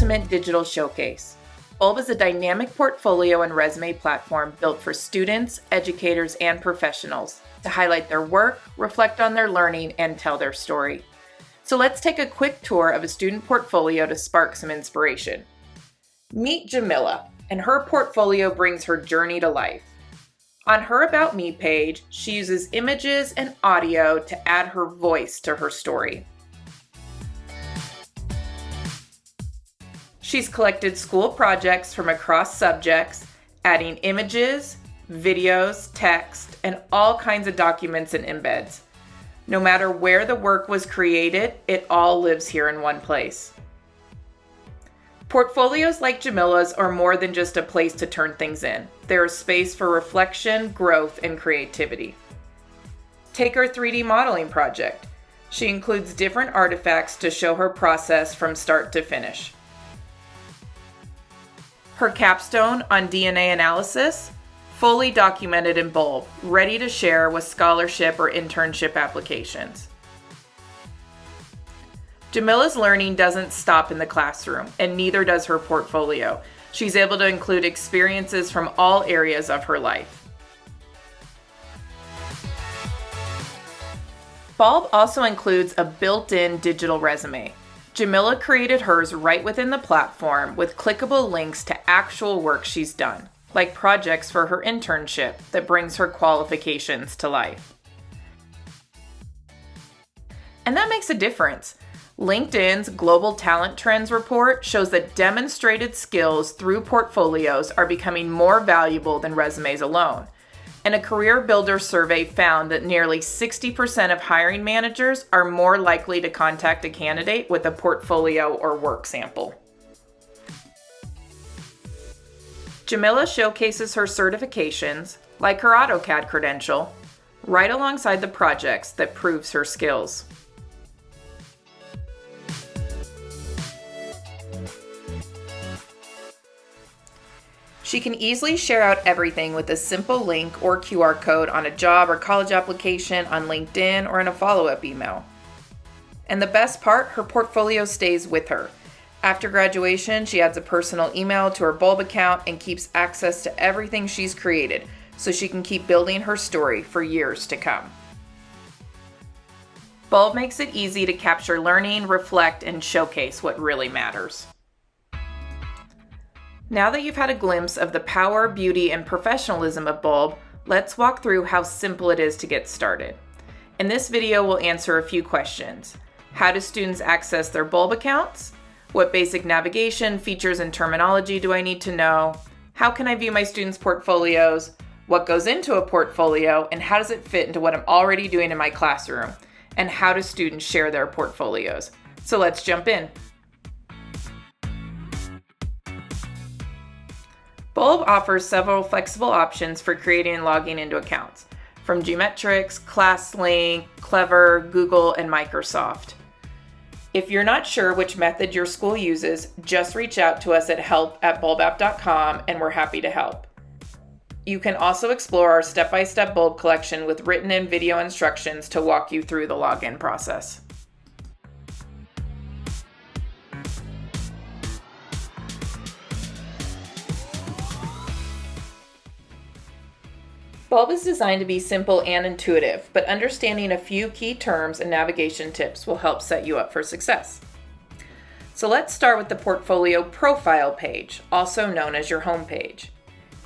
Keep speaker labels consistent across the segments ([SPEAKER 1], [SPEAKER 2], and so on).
[SPEAKER 1] ultimate digital showcase. Bulb is a dynamic portfolio and resume platform built for students, educators, and professionals to highlight their work, reflect on their learning, and tell their story. So let's take a quick tour of a student portfolio to spark some inspiration. Meet Jamila, and her portfolio brings her journey to life. On her About Me page, she uses images and audio to add her voice to her story. She's collected school projects from across subjects, adding images, videos, text, and all kinds of documents and embeds. No matter where the work was created, it all lives here in one place. Portfolios like Jamila's are more than just a place to turn things in. They're a space for reflection, growth, and creativity. Take her 3D modeling project. She includes different artifacts to show her process from start to finish. Her capstone on DNA analysis, fully documented in Bulb, ready to share with scholarship or internship applications. Jamila's learning doesn't stop in the classroom, and neither does her portfolio. She's able to include experiences from all areas of her life. Bulb also includes a built-in digital resume. Jamila created hers right within the platform with clickable links to actual work she's done, like projects for her internship that brings her qualifications to life. And that makes a difference. LinkedIn's Global Talent Trends report shows that demonstrated skills through portfolios are becoming more valuable than resumes alone. And a Career Builder survey found that nearly 60% of hiring managers are more likely to contact a candidate with a portfolio or work sample. Jamila showcases her certifications, like her AutoCAD credential, right alongside the projects that proves her skills. She can easily share out everything with a simple link or QR code on a job or college application, on LinkedIn, or in a follow-up email. And the best part, her portfolio stays with her. After graduation, she adds a personal email to her Bulb account and keeps access to everything she's created, so she can keep building her story for years to come. Bulb makes it easy to capture learning, reflect, and showcase what really matters. Now that you've had a glimpse of the power, beauty, and professionalism of Bulb, let's walk through how simple it is to get started. In this video, we'll answer a few questions. How do students access their Bulb accounts? What basic navigation, features, and terminology do I need to know? How can I view my students' portfolios? What goes into a portfolio, and how does it fit into what I'm already doing in my classroom? And how do students share their portfolios? So let's jump in. Bulb offers several flexible options for creating and logging into accounts, from Geometrix, ClassLink, Clever, Google, and Microsoft. If you're not sure which method your school uses, just reach out to us at help@bulbapp.com and we're happy to help. You can also explore our step-by-step Bulb collection with written and video instructions to walk you through the login process. Bulb is designed to be simple and intuitive, but understanding a few key terms and navigation tips will help set you up for success. So let's start with the portfolio profile page, also known as your home page.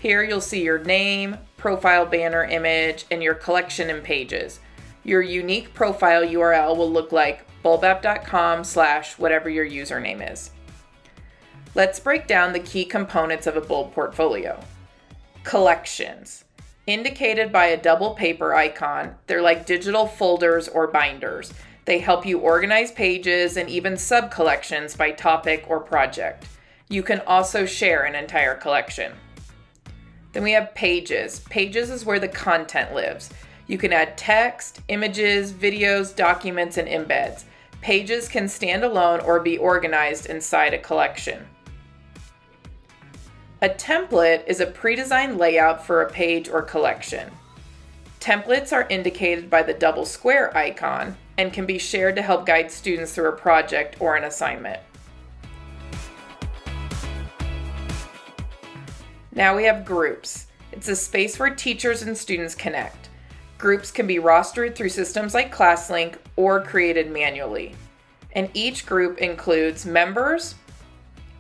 [SPEAKER 1] Here you'll see your name, profile banner image, and your collection and pages. Your unique profile URL will look like bulbapp.com/whatever your username is. Let's break down the key components of a Bulb portfolio. Collections. Indicated by a double paper icon, they're like digital folders or binders. They help you organize pages and even sub-collections by topic or project. You can also share an entire collection. Then we have pages. Pages is where the content lives. You can add text, images, videos, documents, and embeds. Pages can stand alone or be organized inside a collection. A template is a pre-designed layout for a page or collection. Templates are indicated by the double square icon and can be shared to help guide students through a project or an assignment. Now we have groups. It's a space where teachers and students connect. Groups can be rostered through systems like ClassLink or created manually. And each group includes members,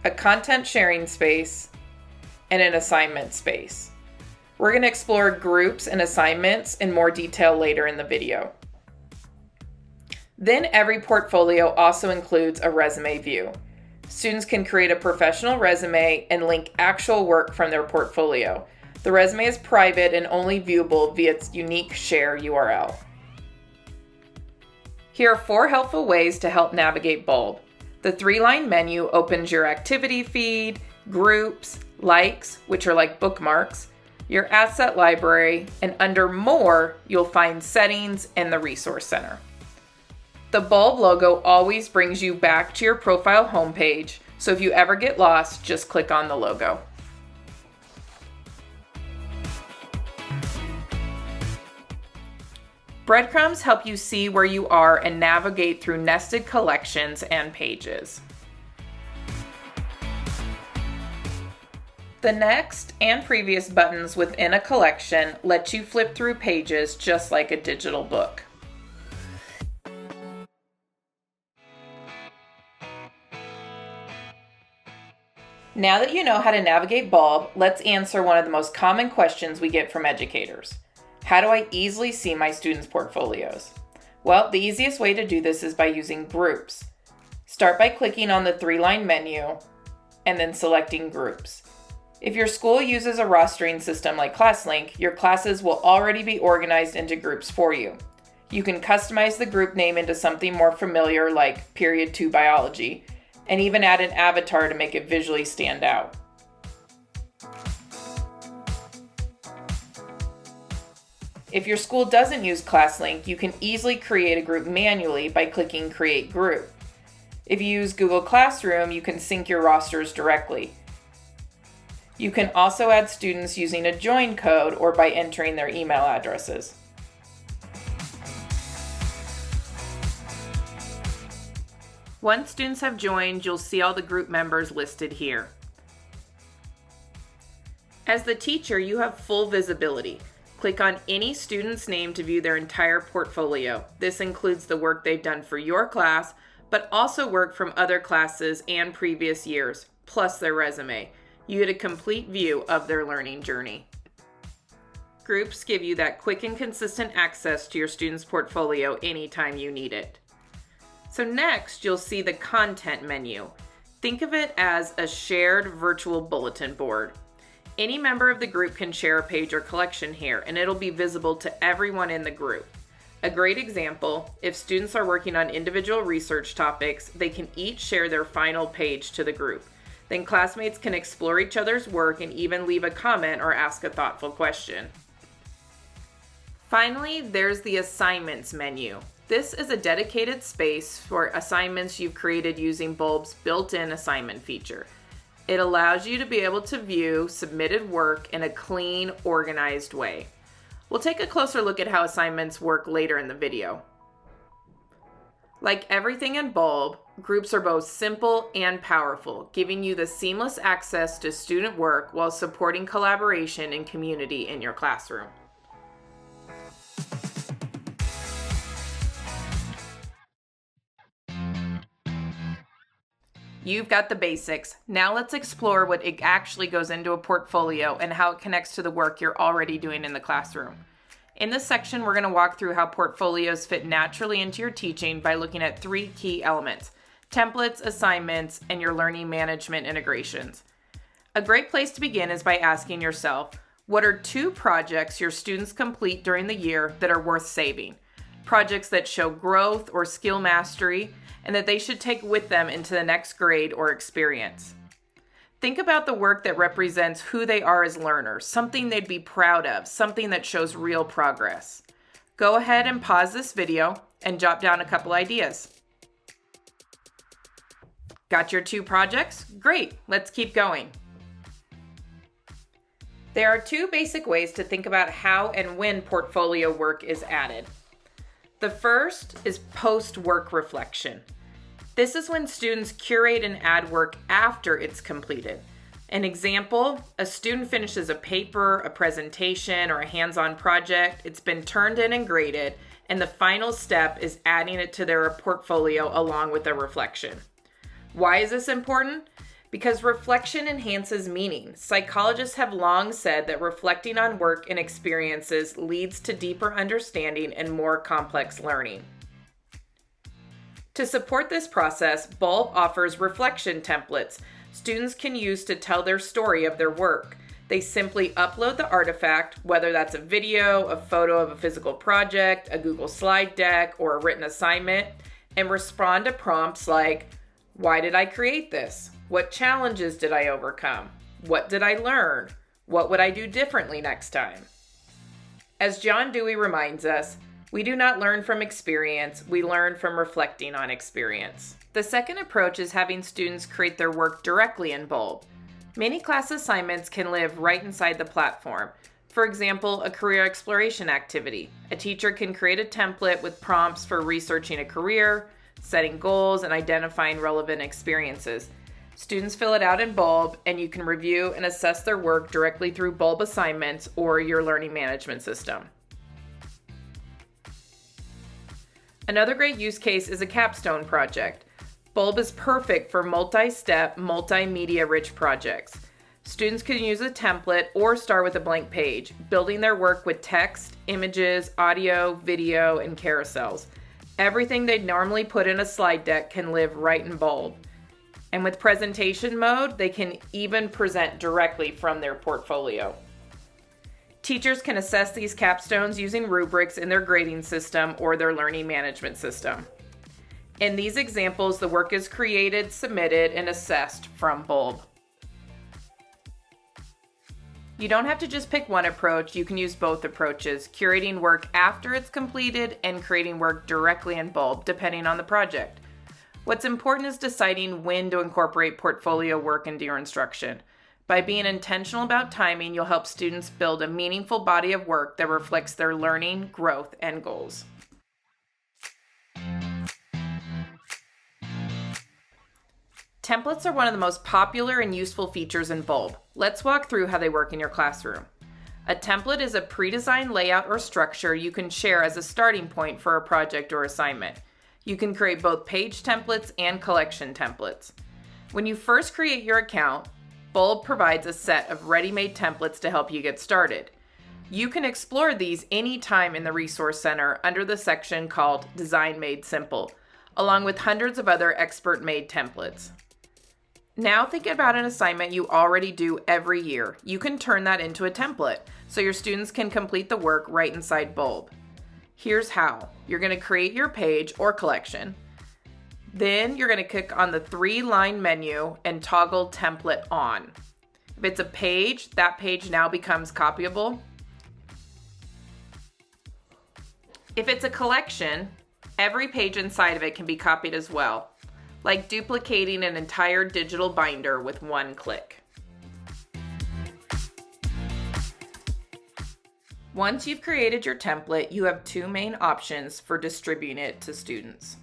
[SPEAKER 1] a content sharing space, and an assignment space. We're going to explore groups and assignments in more detail later in the video. Then every portfolio also includes a resume view. Students can create a professional resume and link actual work from their portfolio. The resume is private and only viewable via its unique share URL. Here are 4 helpful ways to help navigate Bulb. The 3-line menu opens your activity feed, groups, likes, which are like bookmarks, your asset library, and under More, you'll find settings and the Resource Center. The Bulb logo always brings you back to your profile homepage, so if you ever get lost, just click on the logo. Breadcrumbs help you see where you are and navigate through nested collections and pages. The next and previous buttons within a collection let you flip through pages just like a digital book. Now that you know how to navigate Bulb, let's answer one of the most common questions we get from educators. How do I easily see my students' portfolios? Well, the easiest way to do this is by using groups. Start by clicking on the 3-line menu and then selecting groups. If your school uses a rostering system like ClassLink, your classes will already be organized into groups for you. You can customize the group name into something more familiar like Period 2 Biology, and even add an avatar to make it visually stand out. If your school doesn't use ClassLink, you can easily create a group manually by clicking Create Group. If you use Google Classroom, you can sync your rosters directly. You can also add students using a join code or by entering their email addresses. Once students have joined, you'll see all the group members listed here. As the teacher, you have full visibility. Click on any student's name to view their entire portfolio. This includes the work they've done for your class, but also work from other classes and previous years, plus their resume. You get a complete view of their learning journey. Groups give you that quick and consistent access to your student's portfolio anytime you need it. So next, you'll see the content menu. Think of it as a shared virtual bulletin board. Any member of the group can share a page or collection here, and it'll be visible to everyone in the group. A great example, if students are working on individual research topics, they can each share their final page to the group. Then classmates can explore each other's work and even leave a comment or ask a thoughtful question. Finally, there's the assignments menu. This is a dedicated space for assignments you've created using Bulb's built-in assignment feature. It allows you to be able to view submitted work in a clean, organized way. We'll take a closer look at how assignments work later in the video. Like everything in Bulb, groups are both simple and powerful, giving you the seamless access to student work while supporting collaboration and community in your classroom. You've got the basics. Now let's explore what actually goes into a portfolio and how it connects to the work you're already doing in the classroom. In this section, we're going to walk through how portfolios fit naturally into your teaching by looking at 3 key elements: templates, assignments, and your learning management integrations. A great place to begin is by asking yourself, what are 2 projects your students complete during the year that are worth saving? Projects that show growth or skill mastery, and that they should take with them into the next grade or experience. Think about the work that represents who they are as learners, something they'd be proud of, something that shows real progress. Go ahead and pause this video and jot down a couple ideas. Got your 2 projects? Great, let's keep going. There are 2 basic ways to think about how and when portfolio work is added. The first is post-work reflection. This is when students curate and add work after it's completed. An example, a student finishes a paper, a presentation, or a hands-on project. It's been turned in and graded, and the final step is adding it to their portfolio along with a reflection. Why is this important? Because reflection enhances meaning. Psychologists have long said that reflecting on work and experiences leads to deeper understanding and more complex learning. To support this process, Bulb offers reflection templates students can use to tell their story of their work. They simply upload the artifact, whether that's a video, a photo of a physical project, a Google slide deck, or a written assignment, and respond to prompts like, why did I create this? What challenges did I overcome? What did I learn? What would I do differently next time? As John Dewey reminds us, we do not learn from experience, we learn from reflecting on experience. The second approach is having students create their work directly in Bulb. Many class assignments can live right inside the platform. For example, a career exploration activity. A teacher can create a template with prompts for researching a career, setting goals, and identifying relevant experiences. Students fill it out in Bulb, and you can review and assess their work directly through Bulb assignments or your learning management system. Another great use case is a capstone project. Bulb is perfect for multi-step, multimedia-rich projects. Students can use a template or start with a blank page, building their work with text, images, audio, video, and carousels. Everything they'd normally put in a slide deck can live right in Bulb. And with presentation mode, they can even present directly from their portfolio. Teachers can assess these capstones using rubrics in their grading system or their learning management system. In these examples, the work is created, submitted, and assessed from Bulb. You don't have to just pick one approach, you can use both approaches, curating work after it's completed and creating work directly in Bulb, depending on the project. What's important is deciding when to incorporate portfolio work into your instruction. By being intentional about timing, you'll help students build a meaningful body of work that reflects their learning, growth, and goals. Templates are one of the most popular and useful features in Bulb. Let's walk through how they work in your classroom. A template is a pre-designed layout or structure you can share as a starting point for a project or assignment. You can create both page templates and collection templates. When you first create your account, Bulb provides a set of ready-made templates to help you get started. You can explore these anytime in the Resource Center under the section called Design Made Simple, along with hundreds of other expert-made templates. Now think about an assignment you already do every year. You can turn that into a template so your students can complete the work right inside Bulb. Here's how. You're going to create your page or collection. Then you're going to click on the 3-line menu and toggle template on. If it's a page, that page now becomes copyable. If it's a collection, every page inside of it can be copied as well, like duplicating an entire digital binder with one click. Once you've created your template, you have two main options for distributing it to students.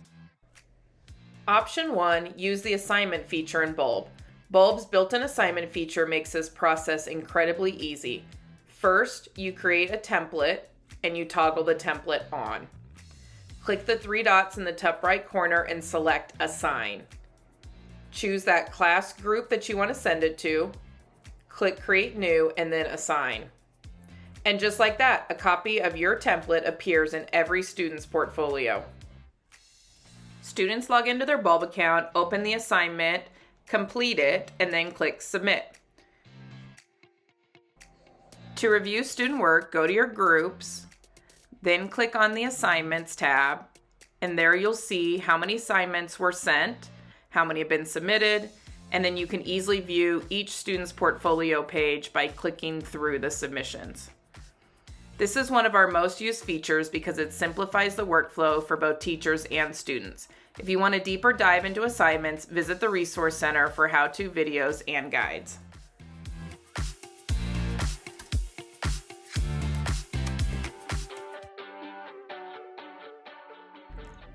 [SPEAKER 1] Option 1, use the assignment feature in Bulb. Bulb's built-in assignment feature makes this process incredibly easy. First, you create a template and you toggle the template on. Click the 3 dots in the top right corner and select Assign. Choose that class group that you want to send it to. Click Create New and then Assign. And just like that, a copy of your template appears in every student's portfolio. Students log into their Bulb account, open the assignment, complete it, and then click Submit. To review student work, go to your groups, then click on the Assignments tab, and there you'll see how many assignments were sent, how many have been submitted, and then you can easily view each student's portfolio page by clicking through the submissions. This is one of our most used features because it simplifies the workflow for both teachers and students. If you want a deeper dive into assignments, visit the Resource Center for how-to videos and guides.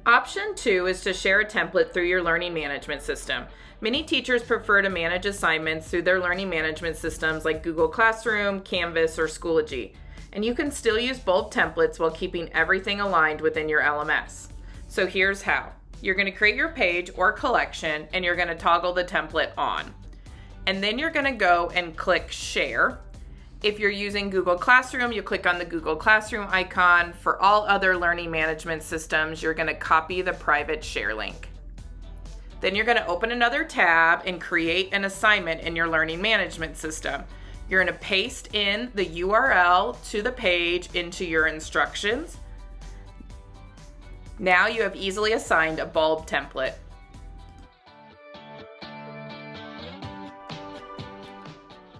[SPEAKER 1] Option 2 is to share a template through your learning management system. Many teachers prefer to manage assignments through their learning management systems like Google Classroom, Canvas, or Schoology. And you can still use Bulb templates while keeping everything aligned within your LMS. So here's how. You're going to create your page or collection, and you're going to toggle the template on. And then you're going to go and click Share. If you're using Google Classroom, you click on the Google Classroom icon. For all other learning management systems, you're going to copy the private share link. Then you're going to open another tab and create an assignment in your learning management system. You're going to paste in the URL to the page into your instructions. Now you have easily assigned a Bulb template.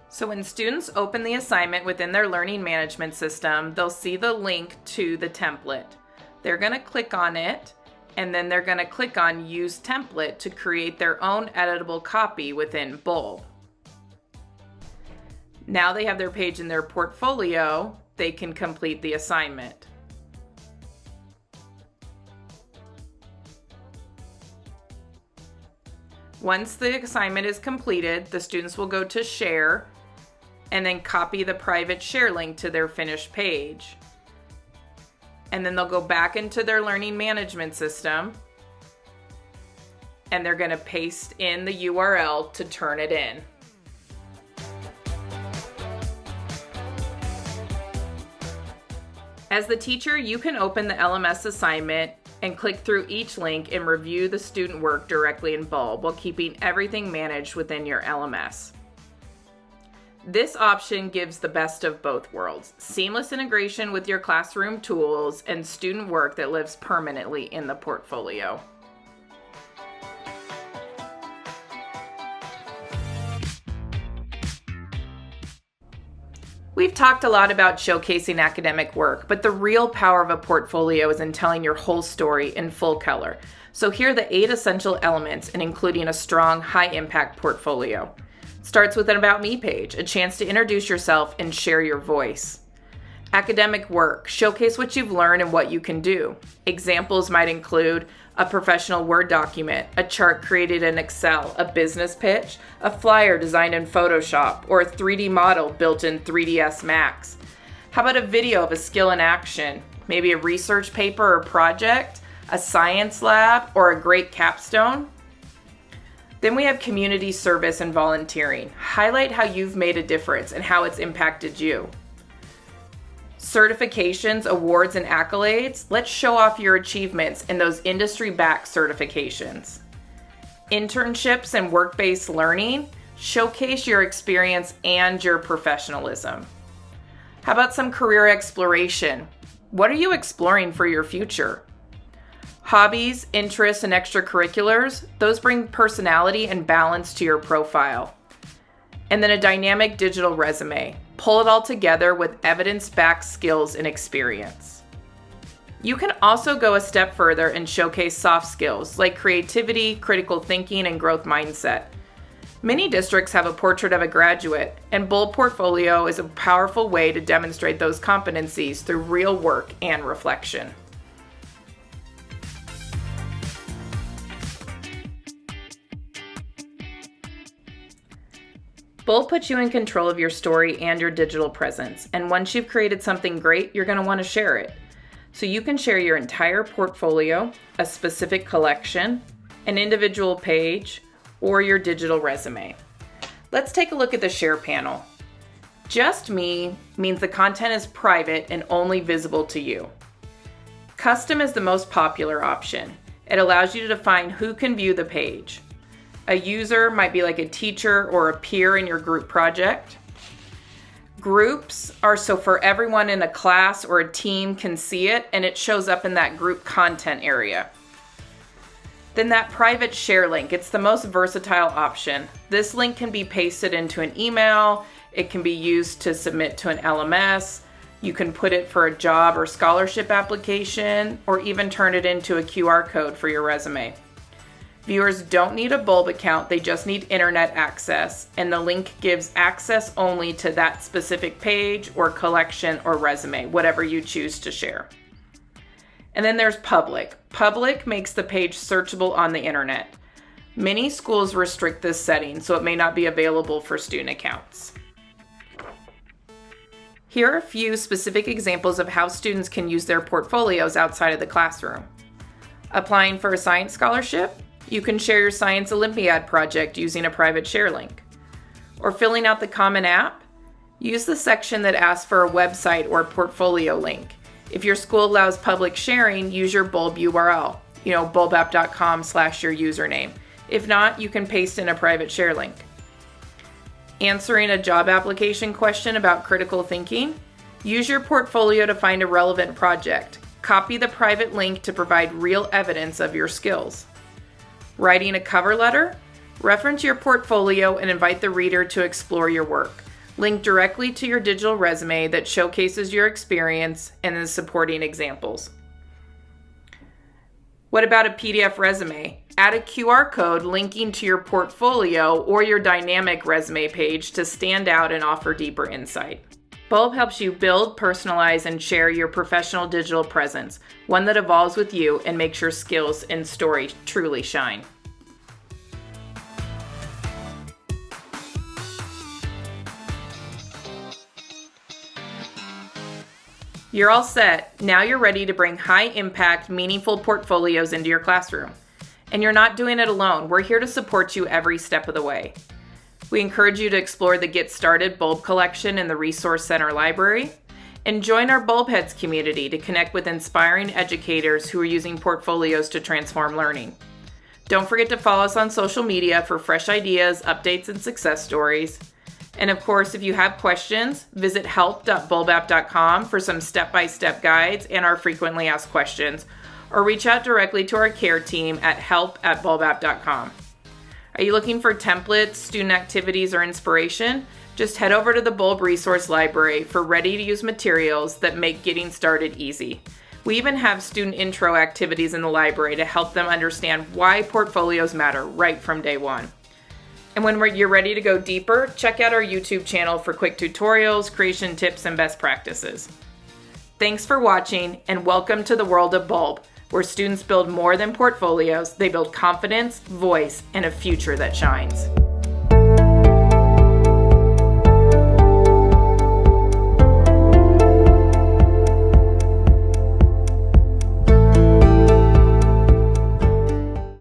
[SPEAKER 1] So when students open the assignment within their learning management system, they'll see the link to the template. They're going to click on it, and then they're going to click on Use Template to create their own editable copy within Bulb. Now they have their page in their portfolio, they can complete the assignment. Once the assignment is completed, the students will go to Share and then copy the private share link to their finished page. And then they'll go back into their learning management system and they're going to paste in the URL to turn it in. As the teacher, you can open the LMS assignment and click through each link and review the student work directly in Bulb while keeping everything managed within your LMS. This option gives the best of both worlds: seamless integration with your classroom tools and student work that lives permanently in the portfolio. We've talked a lot about showcasing academic work, but the real power of a portfolio is in telling your whole story in full color. So here are the 8 essential elements in including a strong, high-impact portfolio. It starts with an About Me page, a chance to introduce yourself and share your voice. Academic work, showcase what you've learned and what you can do. Examples might include a professional Word document, a chart created in Excel, a business pitch, a flyer designed in Photoshop, or a 3D model built in 3ds Max. How about a video of a skill in action? Maybe a research paper or project, a science lab, or a great capstone? Then we have community service and volunteering. Highlight how you've made a difference and how it's impacted you. Certifications, awards, and accolades. Let's show off your achievements in those industry-backed certifications. Internships and work-based learning. Showcase your experience and your professionalism. How about some career exploration? What are you exploring for your future? Hobbies, interests, and extracurriculars, those bring personality and balance to your profile. And then a dynamic digital resume. Pull it all together with evidence-backed skills and experience. You can also go a step further and showcase soft skills like creativity, critical thinking, and growth mindset. Many districts have a portrait of a graduate, and Bulb Portfolio is a powerful way to demonstrate those competencies through real work and reflection. Bulb puts you in control of your story and your digital presence, and once you've created something great, you're going to want to share it. So you can share your entire portfolio, a specific collection, an individual page, or your digital resume. Let's take a look at the Share panel. Just Me means the content is private and only visible to you. Custom is the most popular option. It allows you to define who can view the page. A user might be like a teacher or a peer in your group project. Groups are so for everyone in a class or a team can see it, and it shows up in that group content area. Then that private share link, it's the most versatile option. This link can be pasted into an email, it can be used to submit to an LMS, you can put it for a job or scholarship application, or even turn it into a QR code for your resume. Viewers don't need a Bulb account, they just need internet access, and the link gives access only to that specific page or collection or resume, whatever you choose to share. And then there's public. Public makes the page searchable on the internet. Many schools restrict this setting, so it may not be available for student accounts. Here are a few specific examples of how students can use their portfolios outside of the classroom. Applying for a science scholarship, you can share your Science Olympiad project using a private share link. Or filling out the Common App, use the section that asks for a website or portfolio link. If your school allows public sharing, use your Bulb URL, bulbapp.com/your username. If not, you can paste in a private share link. Answering a job application question about critical thinking, use your portfolio to find a relevant project. Copy the private link to provide real evidence of your skills. Writing a cover letter, reference your portfolio and invite the reader to explore your work. Link directly to your digital resume that showcases your experience and the supporting examples. What about a PDF resume? Add a QR code linking to your portfolio or your dynamic resume page to stand out and offer deeper insight. Bulb helps you build, personalize, and share your professional digital presence, one that evolves with you and makes your skills and story truly shine. You're all set. Now you're ready to bring high-impact, meaningful portfolios into your classroom. And you're not doing it alone. We're here to support you every step of the way. We encourage you to explore the Get Started Bulb collection in the Resource Center Library, and join our Bulbheads community to connect with inspiring educators who are using portfolios to transform learning. Don't forget to follow us on social media for fresh ideas, updates, and success stories. And of course, if you have questions, visit help.bulbapp.com for some step-by-step guides and our frequently asked questions, or reach out directly to our care team at help@bulbapp.com. Are you looking for templates, student activities, or inspiration? Just head over to the Bulb Resource Library for ready-to-use materials that make getting started easy. We even have student intro activities in the library to help them understand why portfolios matter right from day one. And when you're ready to go deeper, check out our YouTube channel for quick tutorials, creation tips, and best practices. Thanks for watching, and welcome to the world of Bulb, where students build more than portfolios. They build confidence, voice, and a future that shines.